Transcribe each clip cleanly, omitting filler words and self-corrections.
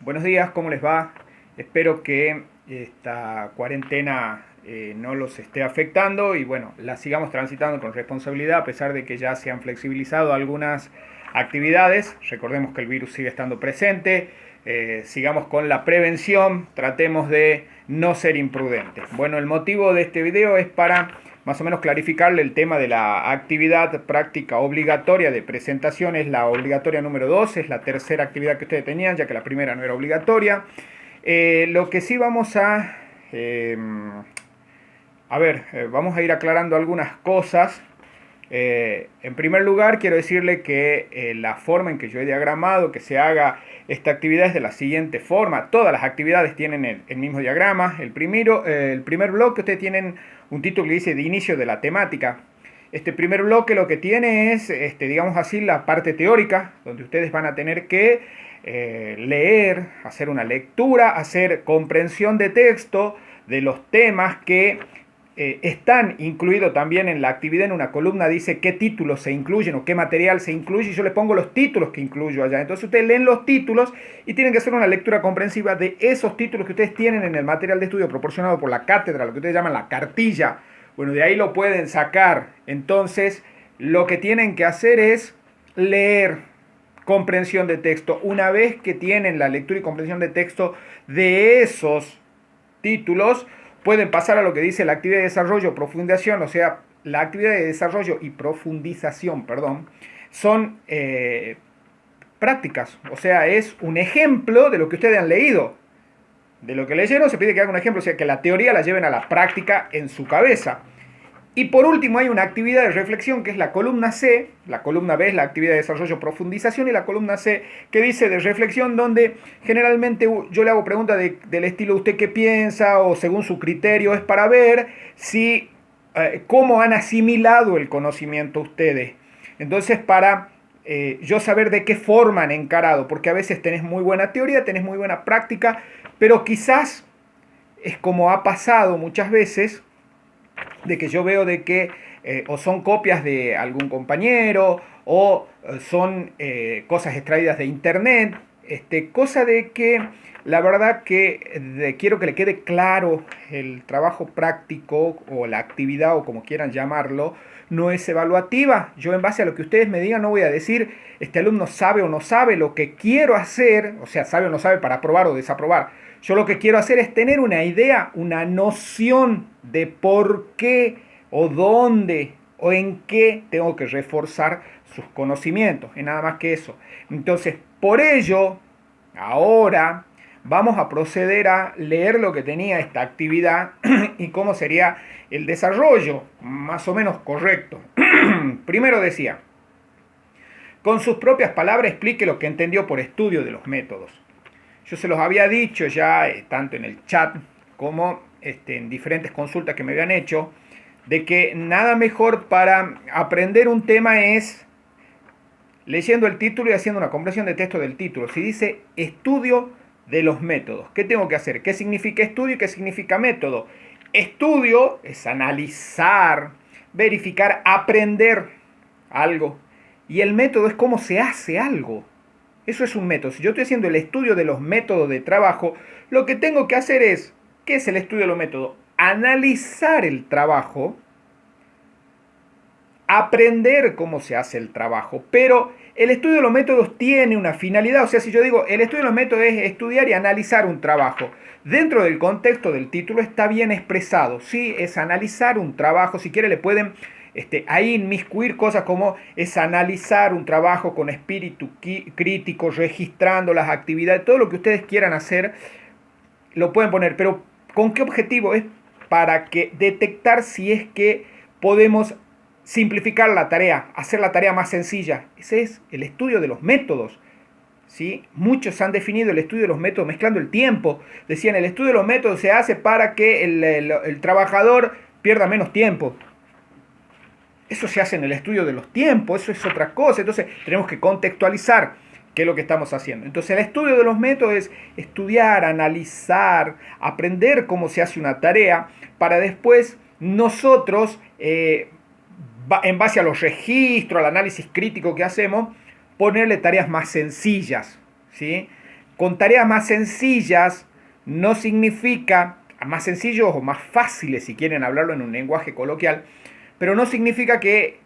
Buenos días, ¿cómo les va? Espero que esta cuarentena no los esté afectando y bueno, la sigamos transitando con responsabilidad a pesar de que ya se han flexibilizado algunas actividades. Recordemos que el virus sigue estando presente, sigamos con la prevención, tratemos de no ser imprudentes. Bueno, el motivo de este video es para más o menos clarificarle el tema de la actividad práctica obligatoria de presentación. Es la obligatoria número 2, es la tercera actividad que ustedes tenían, ya que la primera no era obligatoria. Lo que sí vamos vamos a ir aclarando algunas cosas. En primer lugar, quiero decirle que la forma en que yo he diagramado que se haga esta actividad es de la siguiente forma. Todas las actividades tienen el mismo diagrama. El primer bloque, ustedes tienen un título que dice de inicio de la temática. Este primer bloque lo que tiene es, digamos así, la parte teórica, donde ustedes van a tener que leer, hacer una lectura, hacer comprensión de texto de los temas que están incluidos también en la actividad. En una columna dice qué títulos se incluyen o qué material se incluye y yo les pongo los títulos que incluyo allá. Entonces ustedes leen los títulos y tienen que hacer una lectura comprensiva de esos títulos que ustedes tienen en el material de estudio proporcionado por la cátedra, lo que ustedes llaman la cartilla. Bueno, de ahí lo pueden sacar. Entonces lo que tienen que hacer es leer, comprensión de texto. Una vez que tienen la lectura y comprensión de texto de esos títulos, pueden pasar a lo que dice la actividad de desarrollo, profundización, o sea, la actividad de desarrollo y profundización, perdón, son prácticas, o sea, es un ejemplo de lo que ustedes han leído. De lo que leyeron se pide que hagan un ejemplo, o sea, que la teoría la lleven a la práctica en su cabeza. Y por último hay una actividad de reflexión que es la columna C, la columna B es la actividad de desarrollo, profundización, y la columna C que dice de reflexión, donde generalmente yo le hago preguntas del estilo ¿usted qué piensa? O según su criterio, es para ver si cómo han asimilado el conocimiento ustedes. Entonces para yo saber de qué forma han encarado, porque a veces tenés muy buena teoría, tenés muy buena práctica, pero quizás es como ha pasado muchas veces, de que yo veo de que o son copias de algún compañero o son cosas extraídas de internet, cosa de que la verdad que quiero que le quede claro el trabajo práctico o la actividad o como quieran llamarlo, no es evaluativa. Yo en base a lo que ustedes me digan no voy a decir este alumno sabe o no sabe. Lo que quiero hacer, o sea, sabe o no sabe para aprobar o desaprobar. Yo lo que quiero hacer es tener una idea, una noción de por qué o dónde o en qué tengo que reforzar sus conocimientos. Y nada más que eso. Entonces, por ello, ahora vamos a proceder a leer lo que tenía esta actividad y cómo sería el desarrollo más o menos correcto. Primero decía, con sus propias palabras explique lo que entendió por estudio de los métodos. Yo se los había dicho ya, tanto en el chat como en diferentes consultas que me habían hecho, de que nada mejor para aprender un tema es leyendo el título y haciendo una comprensión de texto del título. Si dice estudio de los métodos, ¿qué tengo que hacer? ¿Qué significa estudio y qué significa método? Estudio es analizar, verificar, aprender algo. Y el método es cómo se hace algo. Eso es un método. Si yo estoy haciendo el estudio de los métodos de trabajo, lo que tengo que hacer es, ¿qué es el estudio de los métodos? Analizar el trabajo, aprender cómo se hace el trabajo. Pero el estudio de los métodos tiene una finalidad. O sea, si yo digo, el estudio de los métodos es estudiar y analizar un trabajo, dentro del contexto del título está bien expresado. Sí, es analizar un trabajo. Si quiere le pueden ahí inmiscuir cosas como es analizar un trabajo con espíritu crítico, registrando las actividades, todo lo que ustedes quieran hacer, lo pueden poner. Pero ¿con qué objetivo? Es para que detectar si es que podemos simplificar la tarea, hacer la tarea más sencilla. Ese es el estudio de los métodos. ¿Sí? Muchos han definido el estudio de los métodos mezclando el tiempo. Decían, el estudio de los métodos se hace para que el trabajador pierda menos tiempo. Eso se hace en el estudio de los tiempos, eso es otra cosa. Entonces tenemos que contextualizar qué es lo que estamos haciendo. Entonces el estudio de los métodos es estudiar, analizar, aprender cómo se hace una tarea para después nosotros, en base a los registros, al análisis crítico que hacemos, ponerle tareas más sencillas, ¿sí? con tareas más sencillas no significa, más sencillos o más fáciles si quieren hablarlo en un lenguaje coloquial, pero no significa que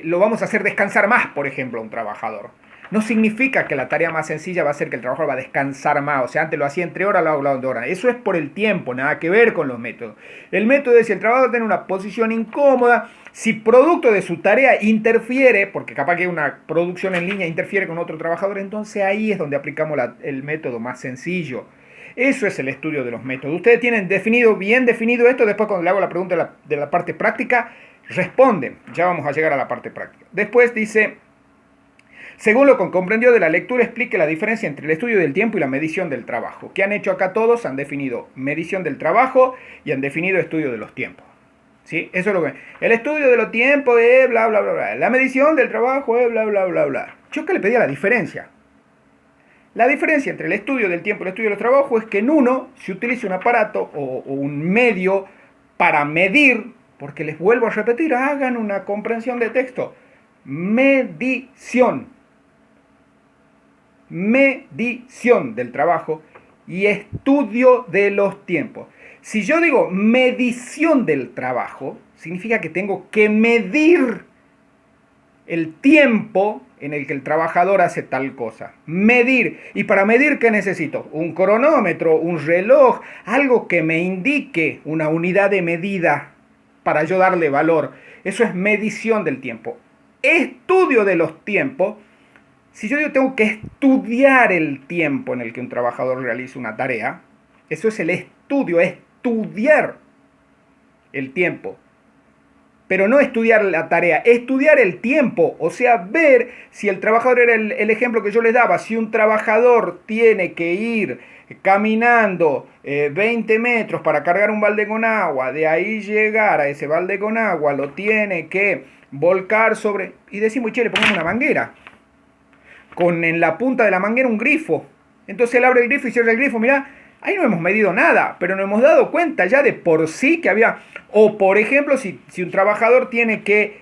lo vamos a hacer descansar más, por ejemplo, a un trabajador. No significa que la tarea más sencilla va a ser que el trabajador va a descansar más. O sea, antes lo hacía en 3 horas, lo hago en 2 horas. Eso es por el tiempo, nada que ver con los métodos. El método es si el trabajador tiene una posición incómoda, si producto de su tarea interfiere, porque capaz que una producción en línea interfiere con otro trabajador, entonces ahí es donde aplicamos el método más sencillo. Eso es el estudio de los métodos. Ustedes tienen bien definido esto. Después cuando le hago la pregunta de la parte práctica, responden. Ya vamos a llegar a la parte práctica. Después dice, según lo que comprendió de la lectura, explique la diferencia entre el estudio del tiempo y la medición del trabajo. ¿Qué han hecho acá todos? Han definido medición del trabajo y han definido estudio de los tiempos. ¿Sí? Eso es lo que... El estudio de los tiempos es bla, bla, bla, bla. La medición del trabajo es bla, bla, bla, bla. Yo que le pedía la diferencia. La diferencia entre el estudio del tiempo y el estudio de los trabajos es que en uno se utiliza un aparato o un medio para medir, porque les vuelvo a repetir, hagan una comprensión de texto. Medición del trabajo y estudio de los tiempos. Si yo digo medición del trabajo, significa que tengo que medir el tiempo en el que el trabajador hace tal cosa. Medir. ¿Y para medir qué necesito? Un cronómetro, un reloj, algo que me indique una unidad de medida para yo darle valor. Eso es medición del tiempo. Estudio de los tiempos. Si yo tengo que estudiar el tiempo en el que un trabajador realiza una tarea, eso es el estudio, estudiar el tiempo. Pero no estudiar la tarea, estudiar el tiempo, o sea, ver si el trabajador era el ejemplo que yo les daba, si un trabajador tiene que ir caminando 20 metros para cargar un balde con agua, de ahí llegar a ese balde con agua, lo tiene que volcar sobre, y decimos, che, le ponemos una manguera, con en la punta de la manguera un grifo, entonces él abre el grifo y cierra el grifo, mirá, ahí no hemos medido nada, pero nos hemos dado cuenta ya de por sí que había... O por ejemplo, si un trabajador tiene que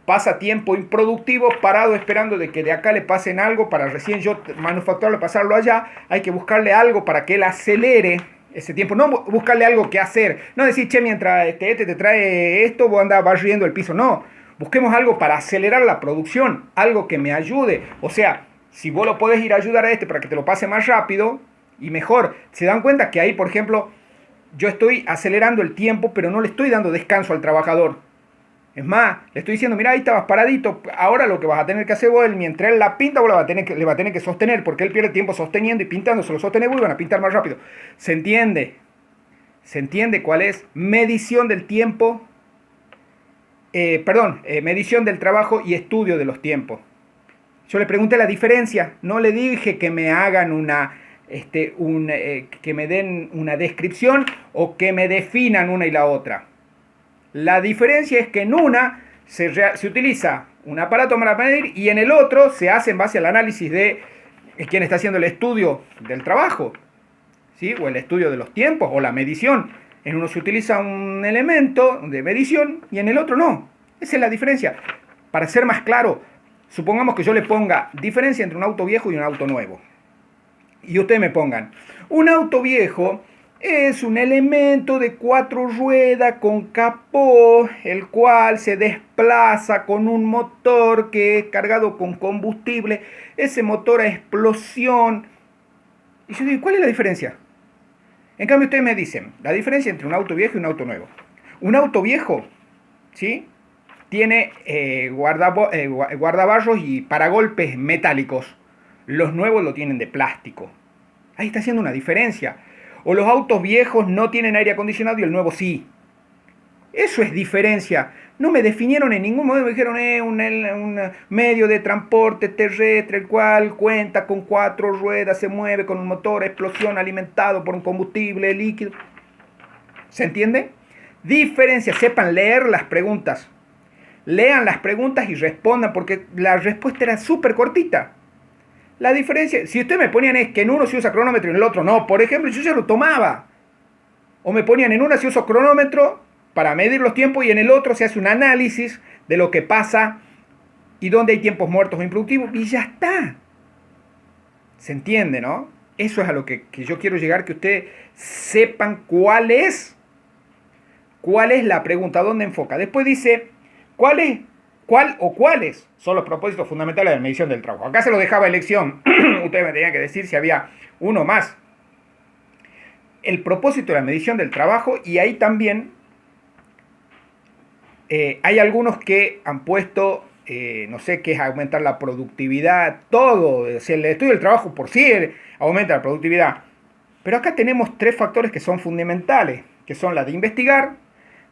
pasa tiempo improductivo parado esperando de que de acá le pasen algo para recién yo manufacturarlo y pasarlo allá, hay que buscarle algo para que él acelere ese tiempo. No buscarle algo que hacer. No decir, che, mientras te trae esto, vos andás barriendo el piso. No, busquemos algo para acelerar la producción, algo que me ayude. O sea, si vos lo podés ir a ayudar a para que te lo pase más rápido y mejor, se dan cuenta que ahí, por ejemplo, yo estoy acelerando el tiempo, pero no le estoy dando descanso al trabajador. Es más, le estoy diciendo, mira, ahí estabas paradito, ahora lo que vas a tener que hacer vos, mientras él la pinta, vos le va a tener que sostener, porque él pierde tiempo sosteniendo y pintando, se lo sostenés vos y van a pintar más rápido. ¿Se entiende? ¿Se entiende cuál es? Medición del tiempo, medición del trabajo y estudio de los tiempos. Yo le pregunté la diferencia, no le dije que me hagan que me den una descripción o que me definan una y la otra. La diferencia es que en una se utiliza un aparato para medir y en el otro se hace en base al análisis de quien está haciendo el estudio del trabajo, ¿sí? O el estudio de los tiempos o la medición. En uno se utiliza un elemento de medición y en el otro no. Esa es la diferencia. Para ser más claro, supongamos que yo le ponga diferencia entre un auto viejo y un auto nuevo. Y ustedes me pongan, un auto viejo es un elemento de 4 ruedas con capó, el cual se desplaza con un motor que es cargado con combustible, ese motor a explosión. Y yo digo, ¿cuál es la diferencia? En cambio ustedes me dicen, la diferencia entre un auto viejo y un auto nuevo. Un auto viejo, ¿sí? Tiene guardabarros y paragolpes metálicos. Los nuevos lo tienen de plástico. Ahí está haciendo una diferencia. O los autos viejos no tienen aire acondicionado y el nuevo sí. Eso es diferencia. No me definieron en ningún modo. Me dijeron un medio de transporte terrestre el cual cuenta con 4 ruedas, se mueve con un motor a explosión alimentado por un combustible líquido. ¿Se entiende? Diferencia. Sepan leer las preguntas. Lean las preguntas y respondan porque la respuesta era súper cortita. La diferencia, si ustedes me ponían es que en uno se usa cronómetro y en el otro no, por ejemplo, yo ya lo tomaba. O me ponían en una se usa cronómetro para medir los tiempos y en el otro se hace un análisis de lo que pasa y dónde hay tiempos muertos o improductivos y ya está. ¿Se entiende, no? Eso es a lo que yo quiero llegar, que ustedes sepan cuál es la pregunta, dónde enfoca. Después dice, ¿cuáles son los propósitos fundamentales de la medición del trabajo? Acá se lo dejaba elección, ustedes me tenían que decir si había uno más. El propósito de la medición del trabajo, y ahí también hay algunos que han puesto, no sé, qué es aumentar la productividad, todo, o sea, el estudio del trabajo por sí aumenta la productividad. Pero acá tenemos tres factores que son fundamentales, que son la de investigar,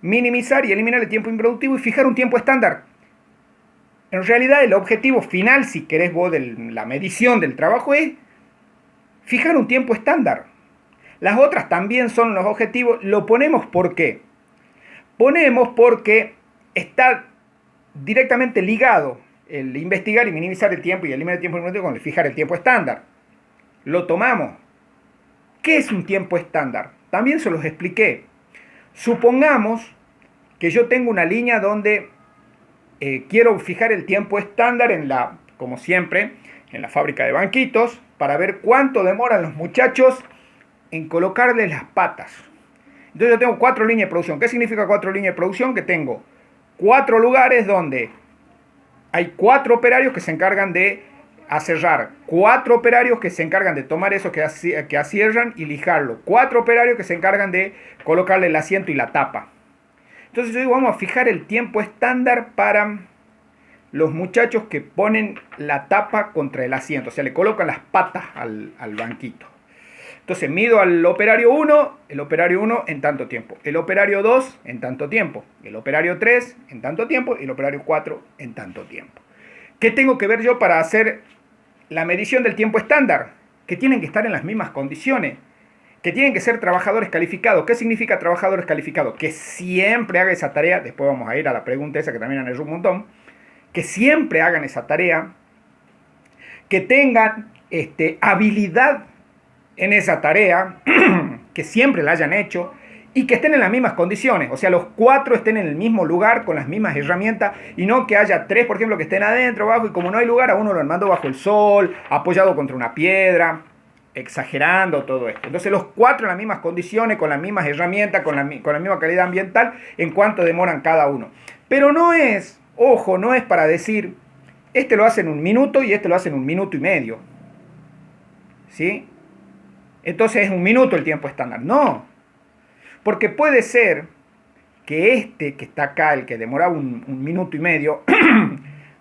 minimizar y eliminar el tiempo improductivo y fijar un tiempo estándar. En realidad el objetivo final, si querés vos, de la medición del trabajo es fijar un tiempo estándar. Las otras también son los objetivos. Lo ponemos ¿por qué? Ponemos porque está directamente ligado el investigar y minimizar el tiempo y eliminar el tiempo improductivo con el fijar el tiempo estándar. Lo tomamos. ¿Qué es un tiempo estándar? También se los expliqué. Supongamos que yo tengo una línea donde quiero fijar el tiempo estándar como siempre, en la fábrica de banquitos, para ver cuánto demoran los muchachos en colocarles las patas. Entonces yo tengo 4 líneas de producción. ¿Qué significa 4 líneas de producción? Que tengo 4 lugares donde hay 4 operarios que se encargan de aserrar, 4 operarios que se encargan de tomar eso que acierran y lijarlo, 4 operarios que se encargan de colocarle el asiento y la tapa. Entonces yo digo, vamos a fijar el tiempo estándar para los muchachos que ponen la tapa contra el asiento, o sea, le colocan las patas al banquito. Entonces mido al operario 1, el operario 1 en tanto tiempo, el operario 2 en tanto tiempo, el operario 3 en tanto tiempo y el operario 4 en tanto tiempo. ¿Qué tengo que ver yo para hacer la medición del tiempo estándar? Que tienen que estar en las mismas condiciones, que tienen que ser trabajadores calificados. ¿Qué significa trabajadores calificados? Que siempre haga esa tarea, después vamos a ir a la pregunta esa que también han hecho un montón, que siempre hagan esa tarea, que tengan habilidad en esa tarea, que siempre la hayan hecho y que estén en las mismas condiciones, o sea, los 4 estén en el mismo lugar con las mismas herramientas y no que haya 3, por ejemplo, que estén adentro, abajo, y como no hay lugar, a uno lo mando bajo el sol, apoyado contra una piedra, exagerando todo esto. Entonces los 4 en las mismas condiciones, con las mismas herramientas, con la misma calidad ambiental, en cuanto demoran cada uno. Pero no es, ojo, no es para decir, este lo hace en 1 minuto y este lo hace en 1 minuto y medio. ¿Sí? Entonces es 1 minuto el tiempo estándar. No, porque puede ser que que está acá, el que demora 1 minuto y medio,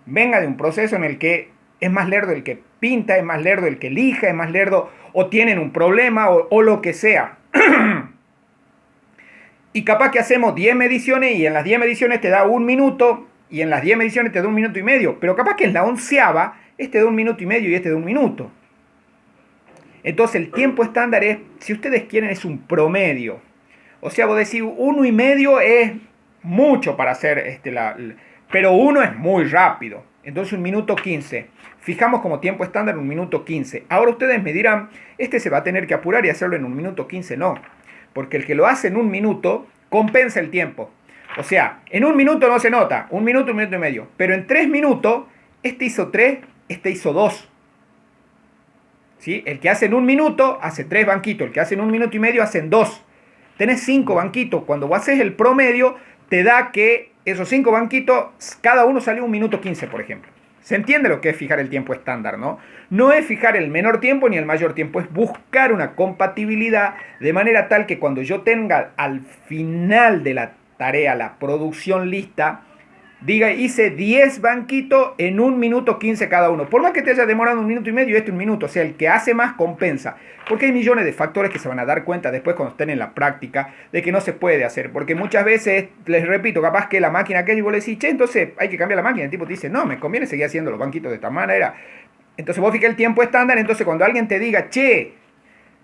venga de un proceso en el que es más lerdo el que pinta, es más lerdo el que elija, es más lerdo, o tienen un problema, o lo que sea. Y capaz que hacemos 10 mediciones y en las 10 mediciones te da 1 minuto, y en las 10 mediciones te da 1 minuto y medio, pero capaz que en la 11ª, este da 1 minuto y medio y este da 1 minuto. Entonces el tiempo estándar es, si ustedes quieren, es un promedio. O sea, vos decís 1 y medio es mucho para hacer, pero 1 es muy rápido. Entonces 1 minuto 15. Fijamos como tiempo estándar 1 minuto 15. Ahora ustedes me dirán, se va a tener que apurar y hacerlo en 1 minuto 15. No, porque el que lo hace en 1 minuto compensa el tiempo. O sea, en 1 minuto no se nota, 1 minuto, 1 minuto y medio. Pero en 3 minutos, hizo 3, hizo 2. ¿Sí? El que hace en 1 minuto hace 3 banquitos, el que hace en 1 minuto y medio hacen 2. Tenés 5 banquitos. Cuando vos haces el promedio, te da que esos 5 banquitos, cada uno salió 1 minuto 15, por ejemplo. ¿Se entiende lo que es fijar el tiempo estándar, no? No es fijar el menor tiempo ni el mayor tiempo, es buscar una compatibilidad de manera tal que cuando yo tenga al final de la tarea la producción lista, diga, hice 10 banquitos en 1 minuto 15 cada uno. Por más que te haya demorado 1 minuto y medio, 1 minuto. O sea, el que hace más compensa. Porque hay millones de factores que se van a dar cuenta después cuando estén en la práctica de que no se puede hacer. Porque muchas veces, les repito, capaz que la máquina que vos le decís, che, entonces hay que cambiar la máquina. El tipo te dice, no, me conviene seguir haciendo los banquitos de esta manera. Entonces vos fijás el tiempo estándar. Entonces cuando alguien te diga, che,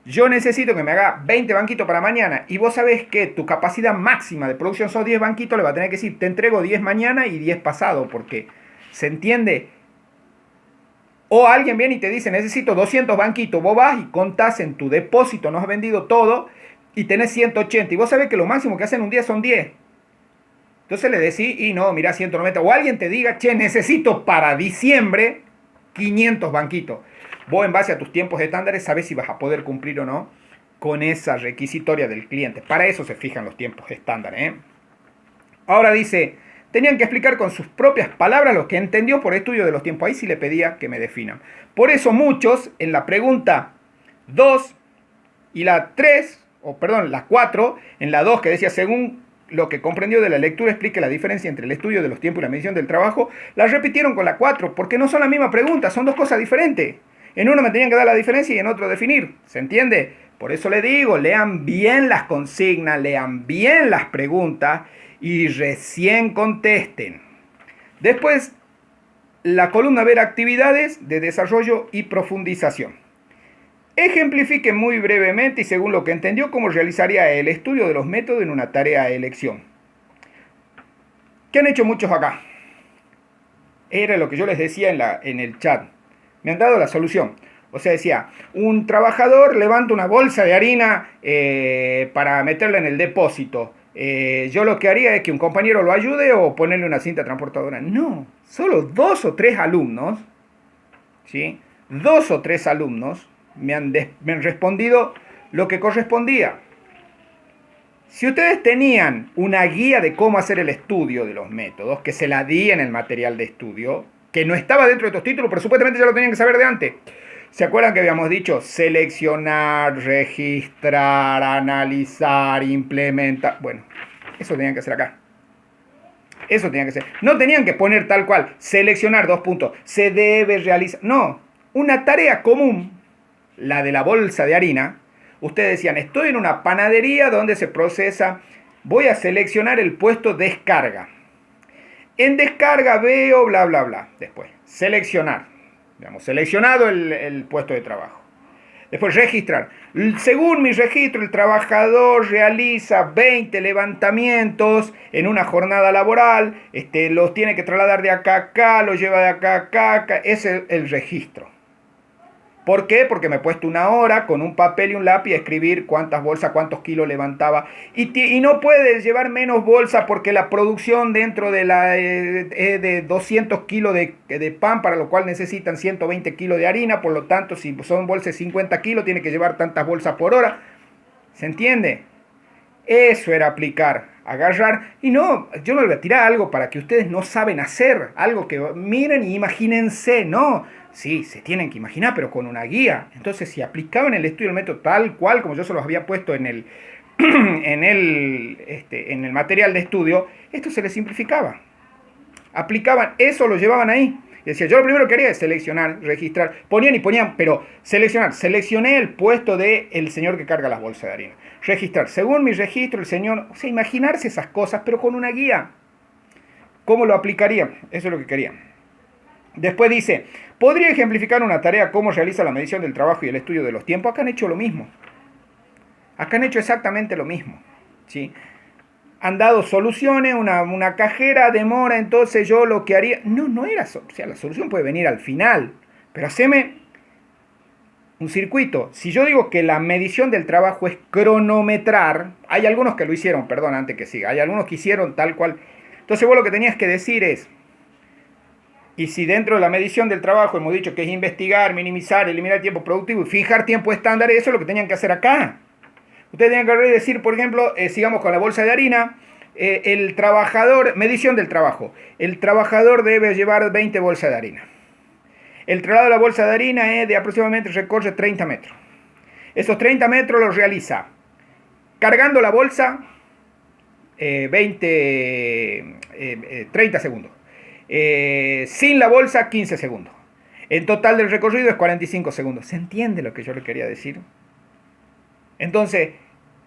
yo necesito que me haga 20 banquitos para mañana y vos sabés que tu capacidad máxima de producción son 10 banquitos, le va a tener que decir, te entrego 10 mañana y 10 pasado, porque ¿se entiende? O alguien viene y te dice, necesito 200 banquitos, vos vas y contás en tu depósito, no has vendido todo y tenés 180 y vos sabés que lo máximo que hacen un día son 10. Entonces le decís, y no, mira, 190. O alguien te diga, che, necesito para diciembre 500 banquitos. Vos en base a tus tiempos estándares sabés si vas a poder cumplir o no con esa requisitoria del cliente. Para eso se fijan los tiempos estándares, ¿eh? Ahora dice, tenían que explicar con sus propias palabras lo que entendió por estudio de los tiempos. Ahí sí le pedía que me definan. Por eso muchos en la pregunta 2 y la 3, o perdón, la 4, en la 2 que decía, según lo que comprendió de la lectura, explique la diferencia entre el estudio de los tiempos y la medición del trabajo, la repitieron con la 4, porque no son la misma pregunta, son dos cosas diferentes. En uno me tenían que dar la diferencia y en otro definir, ¿se entiende? Por eso le digo, lean bien las consignas, lean bien las preguntas y recién contesten. Después, la columna ver actividades de desarrollo y profundización. Ejemplifique muy brevemente y según lo que entendió cómo realizaría el estudio de los métodos en una tarea de elección. ¿Qué han hecho muchos acá? Era lo que yo les decía en el chat. Me han dado la solución. O sea, decía, un trabajador levanta una bolsa de harina para meterla en el depósito. Yo lo que haría es que un compañero lo ayude o ponerle una cinta transportadora. No, solo 2 o 3 alumnos, ¿sí? 2 o 3 alumnos me han respondido lo que correspondía. Si ustedes tenían una guía de cómo hacer el estudio de los métodos, que se la di en el material de estudio, que no estaba dentro de estos títulos, pero supuestamente ya lo tenían que saber de antes. ¿Se acuerdan que habíamos dicho seleccionar, registrar, analizar, implementar? Bueno, eso tenían que hacer acá. Eso tenían que hacer. No tenían que poner tal cual, seleccionar 2 puntos, se debe realizar. No, una tarea común, la de la bolsa de harina. Ustedes decían, estoy en una panadería donde se procesa, voy a seleccionar el puesto descarga. En descarga veo bla, bla, bla. Después, seleccionar. Digamos, seleccionado el puesto de trabajo. Después, registrar. Según mi registro, el trabajador realiza 20 levantamientos en una jornada laboral. Los tiene que trasladar de acá a acá, los lleva de acá a acá. Ese es el registro. ¿Por qué? Porque me he puesto una hora con un papel y un lápiz a escribir cuántas bolsas, cuántos kilos levantaba. Y no puedes llevar menos bolsas porque la producción dentro de de 200 kilos de pan, para lo cual necesitan 120 kilos de harina. Por lo tanto, si son bolsas de 50 kilos, tiene que llevar tantas bolsas por hora. ¿Se entiende? Eso era aplicar, agarrar. Y no, yo no le voy a tirar algo para que ustedes no saben hacer. Algo que miren y imagínense, no. Sí, se tienen que imaginar, pero con una guía. Entonces, si aplicaban el estudio del método tal cual, como yo se los había puesto en el, en el material de estudio, esto se les simplificaba. Aplicaban eso, lo llevaban ahí. Y decía, yo lo primero que haría es seleccionar, registrar. Ponían y ponían, pero seleccionar. Seleccioné el puesto del señor que carga las bolsas de harina. Registrar. Según mi registro, el señor... O sea, imaginarse esas cosas, pero con una guía. ¿Cómo lo aplicaría? Eso es lo que quería. Después dice, ¿podría ejemplificar una tarea cómo realiza la medición del trabajo y el estudio de los tiempos? Acá han hecho lo mismo. Acá han hecho exactamente lo mismo. ¿Sí? Han dado soluciones, una cajera demora, entonces yo lo que haría... No era... O sea, la solución puede venir al final. Pero haceme un circuito. Si yo digo que la medición del trabajo es cronometrar, hay algunos que lo hicieron, perdón, antes que siga, hay algunos que hicieron tal cual. Entonces vos lo que tenías que decir es... Y si dentro de la medición del trabajo hemos dicho que es investigar, minimizar, eliminar el tiempo productivo y fijar tiempo estándar, eso es lo que tenían que hacer acá. Ustedes tenían que decir, por ejemplo, sigamos con la bolsa de harina, el trabajador, medición del trabajo, el trabajador debe llevar 20 bolsas de harina. El traslado de la bolsa de harina es de aproximadamente, recorre 30 metros. Esos 30 metros los realiza cargando la bolsa 30 segundos. Sin la bolsa 15 segundos. En total del recorrido es 45 segundos. ¿Se entiende lo que yo le quería decir? Entonces,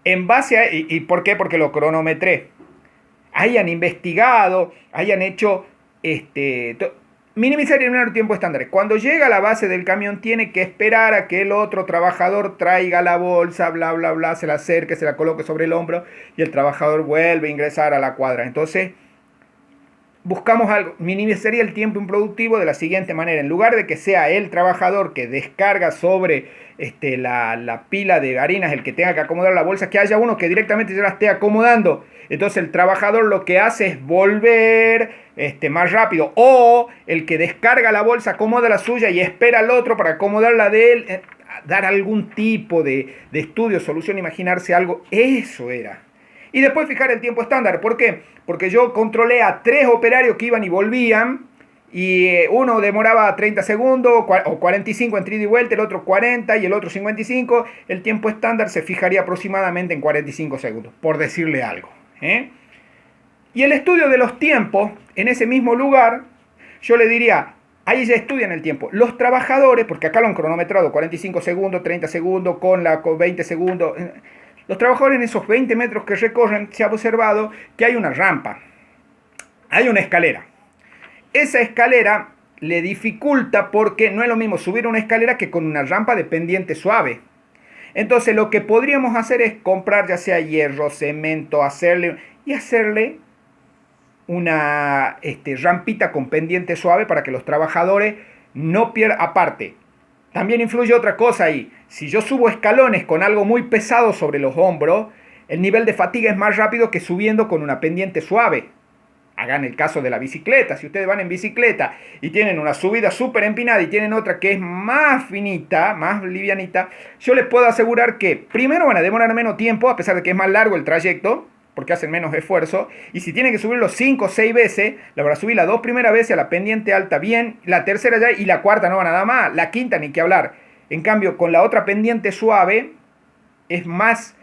en base a... ¿Y por qué? Porque lo cronometré. Hayan investigado, hayan hecho... minimizar y eliminar el tiempo estándar. Cuando llega a la base del camión, tiene que esperar a que el otro trabajador traiga la bolsa, bla, bla, bla, se la acerque, se la coloque sobre el hombro y el trabajador vuelve a ingresar a la cuadra. Entonces... buscamos algo, minimizaría el tiempo improductivo de la siguiente manera. En lugar de que sea el trabajador que descarga sobre la pila de harinas, el que tenga que acomodar la bolsa, que haya uno que directamente ya la esté acomodando. Entonces el trabajador lo que hace es volver más rápido. O el que descarga la bolsa, acomoda la suya y espera al otro para acomodar la de él. Dar algún tipo de estudio, solución, imaginarse algo. Eso era. Y después fijar el tiempo estándar. ¿Por qué? Porque yo controlé a 3 operarios que iban y volvían. Y uno demoraba 30 segundos o 45 en ida y vuelta, el otro 40 y el otro 55. El tiempo estándar se fijaría aproximadamente en 45 segundos, por decirle algo. Y el estudio de los tiempos en ese mismo lugar, yo le diría, ahí ya estudian el tiempo. Los trabajadores, porque acá lo han cronometrado, 45 segundos, 30 segundos, con 20 segundos. Los trabajadores en esos 20 metros que recorren, se ha observado que hay una rampa, hay una escalera. Esa escalera le dificulta porque no es lo mismo subir una escalera que con una rampa de pendiente suave. Entonces lo que podríamos hacer es comprar ya sea hierro, cemento, hacerle una rampita con pendiente suave para que los trabajadores no pierdan. Aparte, también influye otra cosa ahí. Si yo subo escalones con algo muy pesado sobre los hombros, el nivel de fatiga es más rápido que subiendo con una pendiente suave. Hagan el caso de la bicicleta. Si ustedes van en bicicleta y tienen una subida súper empinada y tienen otra que es más finita, más livianita, yo les puedo asegurar que primero van a demorar menos tiempo, a pesar de que es más largo el trayecto, porque hacen menos esfuerzo. Y si tienen que subirlo 5 o 6 veces, la van a subir las 2 primeras veces a la pendiente alta bien, la tercera ya y la cuarta no van a nada más, la quinta ni que hablar. En cambio, con la otra pendiente suave es más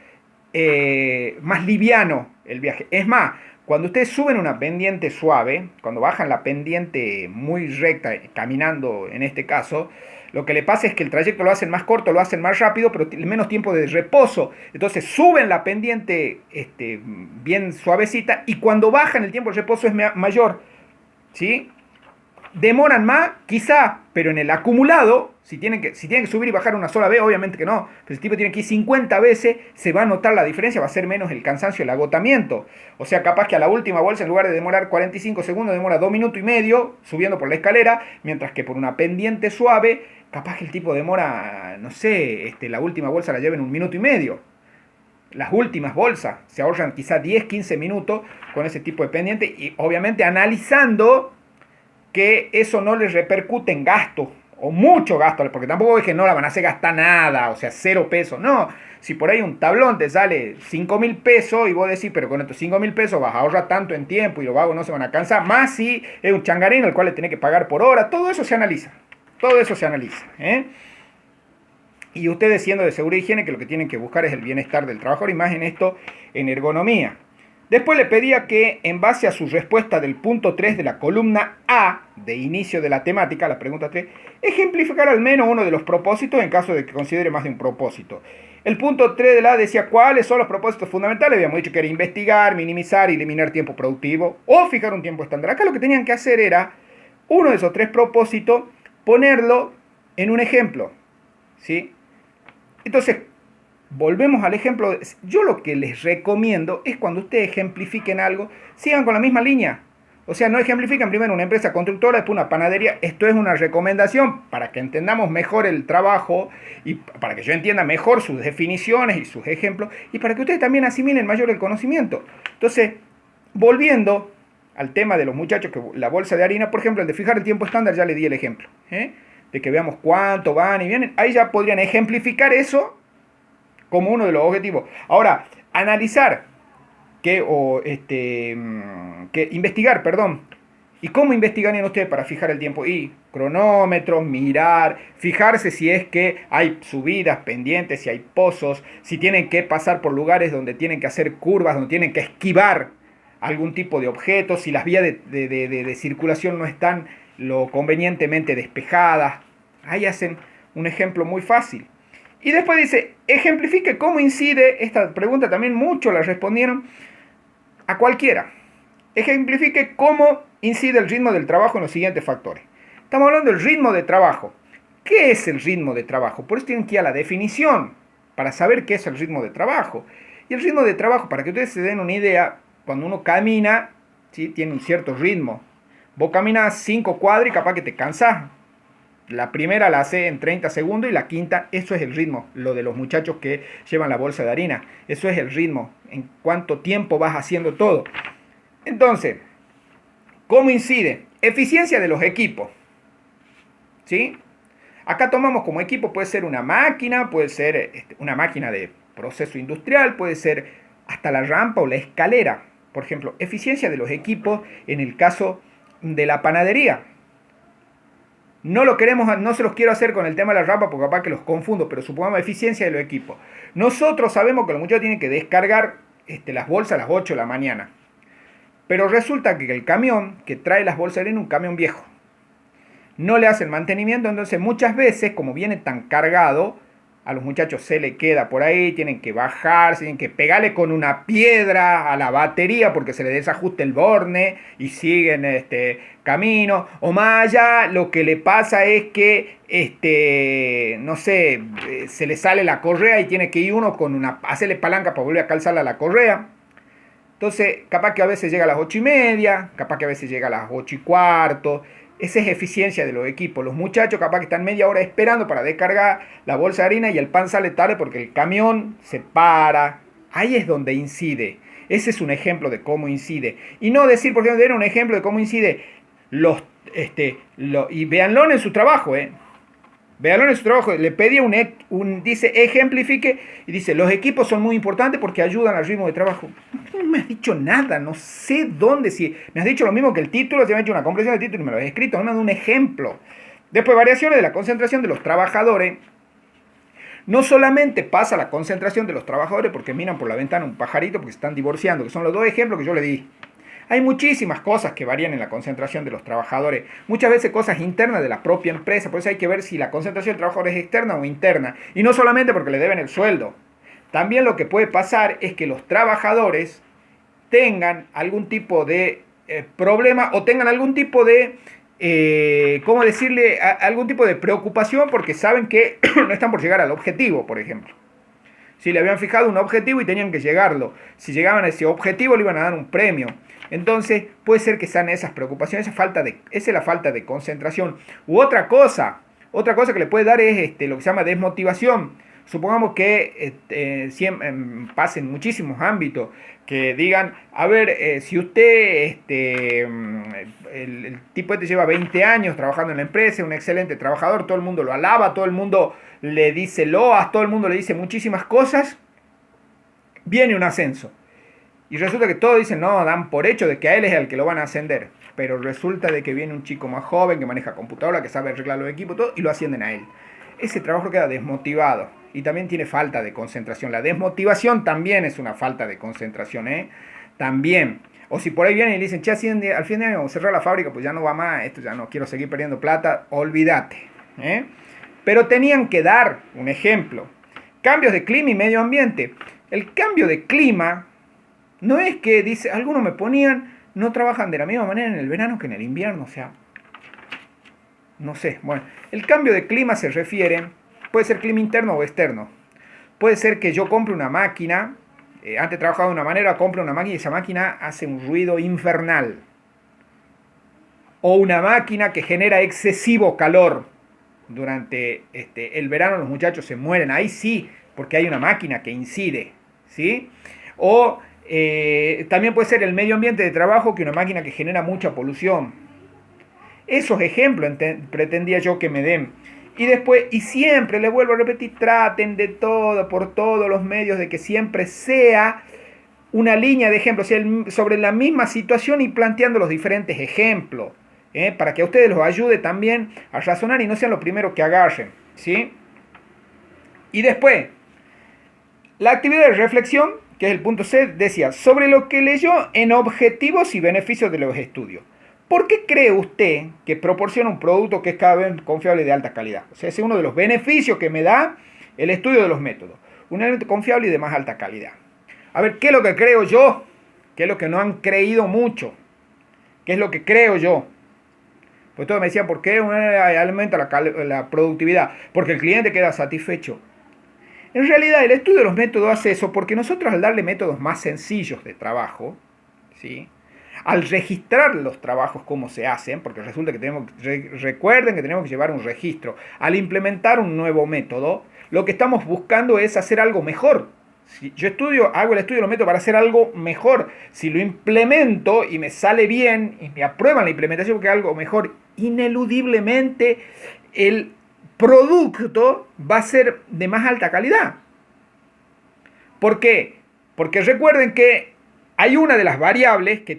liviano el viaje. Es más, cuando ustedes suben una pendiente suave, cuando bajan la pendiente muy recta, caminando en este caso, lo que le pasa es que el trayecto lo hacen más corto, lo hacen más rápido, pero menos tiempo de reposo. Entonces suben la pendiente bien suavecita y cuando bajan el tiempo de reposo es mayor. ¿Sí? Demoran más, quizá, pero en el acumulado, si tienen que subir y bajar una sola vez, obviamente que no, pero si el tipo tiene que ir 50 veces, se va a notar la diferencia, va a ser menos el cansancio, el agotamiento. O sea, capaz que a la última bolsa, en lugar de demorar 45 segundos, demora 2 minutos y medio subiendo por la escalera, mientras que por una pendiente suave, capaz que el tipo demora, no sé, la última bolsa la lleva en 1 minuto y medio. Las últimas bolsas se ahorran quizá 10, 15 minutos con ese tipo de pendiente y obviamente analizando que eso no les repercute en gasto, o mucho gasto, porque tampoco es que no la van a hacer gastar nada, o sea, 0 pesos, no. Si por ahí un tablón te sale 5.000 pesos y vos decís, pero con estos 5.000 pesos vas a ahorrar tanto en tiempo y los vagos no se van a cansar, más si es un changarino el cual le tenés que pagar por hora, todo eso se analiza, Y ustedes siendo de seguridad y higiene que lo que tienen que buscar es el bienestar del trabajador y más en esto, en ergonomía. Después le pedía que, en base a su respuesta del punto 3 de la columna A, de inicio de la temática, la pregunta 3, ejemplificar al menos uno de los propósitos en caso de que considere más de un propósito. El punto 3 de la A decía cuáles son los propósitos fundamentales. Habíamos dicho que era investigar, minimizar y eliminar tiempo productivo o fijar un tiempo estándar. Acá lo que tenían que hacer era, uno de esos 3 propósitos, ponerlo en un ejemplo. ¿Sí? Entonces, volvemos al ejemplo. Yo lo que les recomiendo es cuando ustedes ejemplifiquen algo, sigan con la misma línea. O sea, no ejemplifican primero una empresa constructora, después una panadería. Esto es una recomendación para que entendamos mejor el trabajo y para que yo entienda mejor sus definiciones y sus ejemplos y para que ustedes también asimilen mayor el conocimiento. Entonces, volviendo al tema de los muchachos, que la bolsa de harina, por ejemplo, el de fijar el tiempo estándar, ya le di el ejemplo. De que veamos cuánto van y vienen. Ahí ya podrían ejemplificar eso como uno de los objetivos. Ahora, analizar que investigar, perdón. ¿Y cómo investigarían ustedes para fijar el tiempo? Y cronómetros, mirar, fijarse si es que hay subidas pendientes, si hay pozos, si tienen que pasar por lugares donde tienen que hacer curvas, donde tienen que esquivar algún tipo de objeto, si las vías de circulación no están lo convenientemente despejadas. Ahí hacen un ejemplo muy fácil. Y después dice, ejemplifique cómo incide, esta pregunta también muchos la respondieron, a cualquiera. Ejemplifique cómo incide el ritmo del trabajo en los siguientes factores. Estamos hablando del ritmo de trabajo. ¿Qué es el ritmo de trabajo? Por eso tienen que ir a la definición, para saber qué es el ritmo de trabajo. Y el ritmo de trabajo, para que ustedes se den una idea, cuando uno camina, ¿sí? Tiene un cierto ritmo. Vos caminas 5 cuadras y capaz que te cansás. La primera la hace en 30 segundos y la quinta, eso es el ritmo, lo de los muchachos que llevan la bolsa de harina. Eso es el ritmo, en cuánto tiempo vas haciendo todo. Entonces, ¿cómo incide? Eficiencia de los equipos. ¿Sí? Acá tomamos como equipo, puede ser una máquina, puede ser una máquina de proceso industrial, puede ser hasta la rampa o la escalera. Por ejemplo, eficiencia de los equipos en el caso de la panadería. No se los quiero hacer con el tema de la rampa porque capaz que los confundo, pero supongamos eficiencia de los equipos. Nosotros sabemos que los muchachos tienen que descargar las bolsas a las 8 de la mañana. Pero resulta que el camión que trae las bolsas es un camión viejo. No le hacen mantenimiento, entonces muchas veces, como viene tan cargado, a los muchachos se le queda por ahí, tienen que bajar, tienen que pegarle con una piedra a la batería porque se le desajusta el borne y siguen camino. O más allá, lo que le pasa es que, no sé, se le sale la correa y tiene que ir uno con hacerle palanca para volver a calzarla a la correa. Entonces, capaz que a veces llega a las 8:30, capaz que a veces llega a las 8:15. Esa es eficiencia de los equipos. Los muchachos capaz que están media hora esperando para descargar la bolsa de harina y el pan sale tarde porque el camión se para. Ahí es donde incide. Ese es un ejemplo de cómo incide. Y no decir, por ejemplo, era un ejemplo de cómo incide y véanlo en su trabajo, Véanlo en su trabajo. Le pedí dice, ejemplifique, y dice, los equipos son muy importantes porque ayudan al ritmo de trabajo. No me has dicho nada, no sé dónde, si me has dicho lo mismo que el título, si me has hecho una comprensión del título y me lo has escrito, no me has dado un ejemplo. Después, variaciones de la concentración de los trabajadores. No solamente pasa la concentración de los trabajadores porque miran por la ventana un pajarito porque se están divorciando, que son los dos ejemplos que yo le di. Hay muchísimas cosas que varían en la concentración de los trabajadores, muchas veces cosas internas de la propia empresa, por eso hay que ver si la concentración de trabajadores es externa o interna, y no solamente porque le deben el sueldo. También lo que puede pasar es que los trabajadores tengan algún tipo de problema o tengan algún tipo de, ¿cómo decirle? Algún tipo de preocupación porque saben que no están por llegar al objetivo, por ejemplo. Si le habían fijado un objetivo y tenían que llegarlo. Si llegaban a ese objetivo le iban a dar un premio. Entonces puede ser que sean esas preocupaciones, esa es la falta de concentración. U otra cosa que le puede dar es lo que se llama desmotivación. Supongamos que pasa en muchísimos ámbitos, que digan, a ver, si usted, el tipo lleva 20 años trabajando en la empresa, un excelente trabajador, todo el mundo lo alaba, todo el mundo le dice loas, todo el mundo le dice muchísimas cosas, viene un ascenso. Y resulta que todos dicen, no, dan por hecho de que a él es el que lo van a ascender. Pero resulta de que viene un chico más joven, que maneja computadora, que sabe arreglar los equipos, todo, y lo ascienden a él. Ese trabajo queda desmotivado. Y también tiene falta de concentración. La desmotivación también es una falta de concentración, También. O si por ahí vienen y le dicen, che, al fin de año vamos a cerrar la fábrica, pues ya no va más, esto ya no quiero seguir perdiendo plata, olvídate. Pero tenían que dar un ejemplo. Cambios de clima y medio ambiente. El cambio de clima no es que, dice, algunos me ponían, no trabajan de la misma manera en el verano que en el invierno, o sea, no sé. Bueno, el cambio de clima se refiere, puede ser clima interno o externo. Puede ser que yo compre una máquina, antes trabajaba de una manera, compro una máquina y esa máquina hace un ruido infernal. O una máquina que genera excesivo calor. Durante el verano los muchachos se mueren, ahí sí, porque hay una máquina que incide, ¿sí? O también puede ser el medio ambiente de trabajo, que una máquina que genera mucha polución. Esos ejemplos pretendía yo que me den. Y después, y siempre, le vuelvo a repetir, traten de todo, por todos los medios, de que siempre sea una línea de ejemplos, sobre la misma situación y planteando los diferentes ejemplos, para que a ustedes los ayude también a razonar y no sean los primeros que agarren, ¿sí? Y después, la actividad de reflexión, que es el punto C, decía, sobre lo que leyó en objetivos y beneficios de los estudios. ¿Por qué cree usted que proporciona un producto que es cada vez confiable y de alta calidad? O sea, ese es uno de los beneficios que me da el estudio de los métodos. Un elemento confiable y de más alta calidad. A ver, ¿qué es lo que creo yo? ¿Qué es lo que no han creído mucho? ¿Qué es lo que creo yo? Pues todos me decían, ¿por qué aumenta la productividad? Porque el cliente queda satisfecho. En realidad, el estudio de los métodos hace eso porque nosotros, al darle métodos más sencillos de trabajo, ¿sí?, al registrar los trabajos cómo se hacen, porque resulta que recuerden que tenemos que llevar un registro, al implementar un nuevo método, lo que estamos buscando es hacer algo mejor. Si yo hago el estudio, lo meto para hacer algo mejor. Si lo implemento y me sale bien y me aprueban la implementación porque es algo mejor, ineludiblemente el producto va a ser de más alta calidad. ¿Por qué? Porque recuerden que hay una de las variables que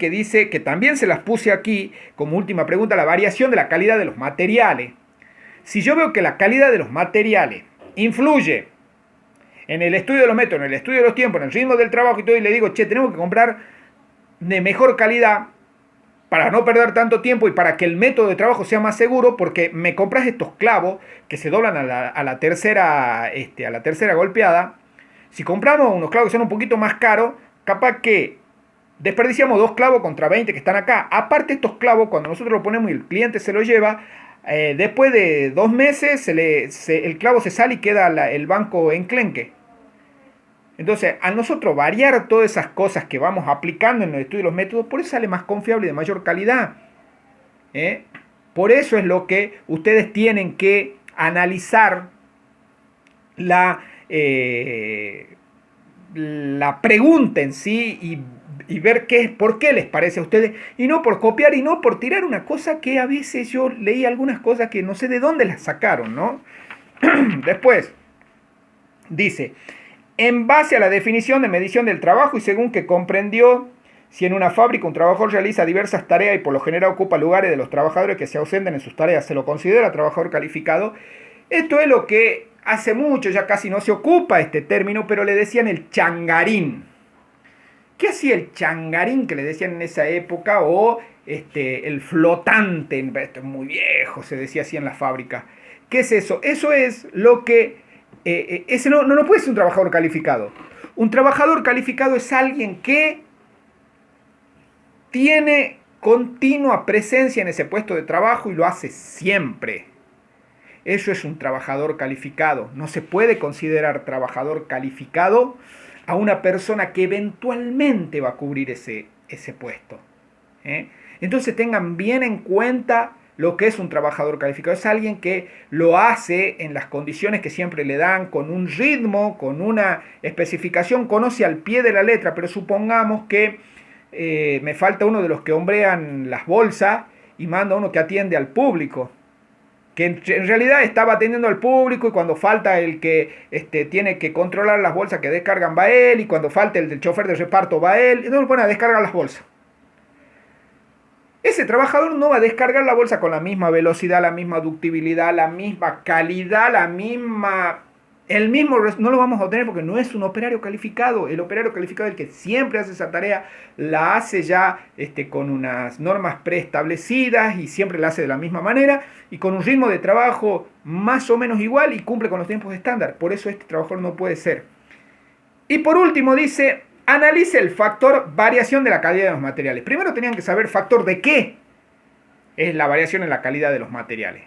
dice, que también se las puse aquí como última pregunta, la variación de la calidad de los materiales. Si yo veo que la calidad de los materiales influye en el estudio de los métodos, en el estudio de los tiempos, en el ritmo del trabajo y todo, y le digo, che, tenemos que comprar de mejor calidad para no perder tanto tiempo y para que el método de trabajo sea más seguro, porque me compras estos clavos que se doblan a la tercera golpeada. Si compramos unos clavos que son un poquito más caros, capaz que desperdiciamos 2 clavos contra 20 que están acá. Aparte, estos clavos, cuando nosotros lo ponemos y el cliente se lo lleva, después de 2 meses el clavo se sale y queda el banco enclenque. Entonces, a nosotros variar todas esas cosas que vamos aplicando en el estudio de los métodos, por eso sale más confiable y de mayor calidad. Por eso es lo que ustedes tienen que analizar la pregunta en sí y ver por qué les parece a ustedes, y no por copiar y no por tirar una cosa que a veces yo leí algunas cosas que no sé de dónde las sacaron, ¿no? Después dice, en base a la definición de medición del trabajo y según que comprendió, si en una fábrica un trabajador realiza diversas tareas y por lo general ocupa lugares de los trabajadores que se ausenten en sus tareas, se lo considera trabajador calificado. Esto es lo que hace mucho ya casi no se ocupa este término, pero le decían el changarín. ¿Qué hacía el changarín que le decían en esa época? O el flotante, esto es muy viejo, se decía así en la fábrica. ¿Qué es eso? Eso es lo que... ese no puede ser un trabajador calificado. Un trabajador calificado es alguien que tiene continua presencia en ese puesto de trabajo y lo hace siempre. Eso es un trabajador calificado. No se puede considerar trabajador calificado a una persona que eventualmente va a cubrir ese puesto. Entonces tengan bien en cuenta lo que es un trabajador calificado. Es alguien que lo hace en las condiciones que siempre le dan, con un ritmo, con una especificación, conoce al pie de la letra, pero supongamos que me falta uno de los que hombrean las bolsas y manda uno que atiende al público, que en realidad estaba atendiendo al público, y cuando falta el que tiene que controlar las bolsas que descargan va él, y cuando falta el del chofer de reparto va él, y entonces pone a descargar las bolsas. Ese trabajador no va a descargar la bolsa con la misma velocidad, la misma ductibilidad, la misma calidad, no lo vamos a obtener porque no es un operario calificado. El operario calificado es el que siempre hace esa tarea, la hace ya con unas normas preestablecidas y siempre la hace de la misma manera y con un ritmo de trabajo más o menos igual y cumple con los tiempos estándar. Por eso este trabajador no puede ser. Y por último dice, analice el factor variación de la calidad de los materiales. Primero tenían que saber factor de qué es la variación en la calidad de los materiales.